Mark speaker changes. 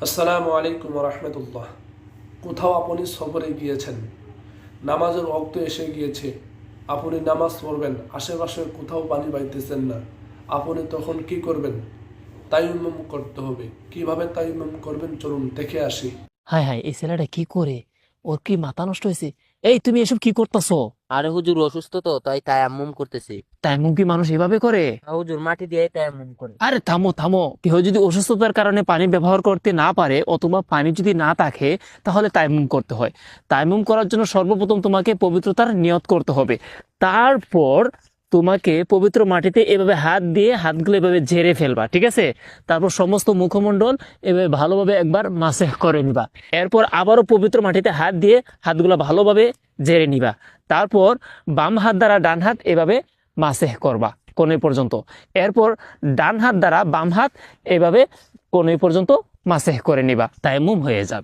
Speaker 1: আসসালামু আলাইকুম রহমতুল্লাহ। কোথাও আপনি সফরে গিয়েছেন, নামাজের ওয়াক্ত এসে গিয়েছে, আপনি নামাজ পড়বেন, আশেপাশে কোথাও পানি পাইতেছেন না, আপনি তখন কি করবেন? তায়াম্মুম করতে হবে। কিভাবে তায়াম্মুম করবেন চলুন দেখে আসি।
Speaker 2: হায় হায়, এই ছেলেটা কি করে? ওর কি মাথা নষ্ট হয়েছে? এই, তুমি এসব কি করতেছো?
Speaker 3: আরে হুজুর অসুস্থ তো তাই তায়াম্মুম করতেছি।
Speaker 2: তাইমুম কি মানুষ এভাবে করে?
Speaker 3: হুজুর মাটি দিয়ে তায়াম্মুম করে।
Speaker 2: আরে থামো থামো, কেউ যদি অসুস্থতার কারণে পানি ব্যবহার করতে না পারে অথবা পানি যদি না থাকে, তাহলে তাইমুম করতে হয়। তাইমুম করার জন্য সর্বপ্রথম তোমাকে পবিত্রতার নিয়ত করতে হবে। তারপর তোমাকে পবিত্র মাটিতে এভাবে হাত দিয়ে হাতগুলো এভাবে ঝেড়ে ফেলবা, ঠিক আছে? তারপর সমস্ত মুখমণ্ডল এভাবে ভালোভাবে একবার মাসেহ করে নিবা। এরপর আবারও পবিত্র মাটিতে হাত দিয়ে হাতগুলো ভালোভাবে ঝেড়ে নিবা। তারপর বাম হাত দ্বারা ডান হাত এভাবে মাসেহ করবা কোণে পর্যন্ত। এরপর ডান হাত দ্বারা বাম হাত এভাবে কোণে পর্যন্ত মাসেহ করে নিবা, তায়াম্মুম হয়ে যাবে।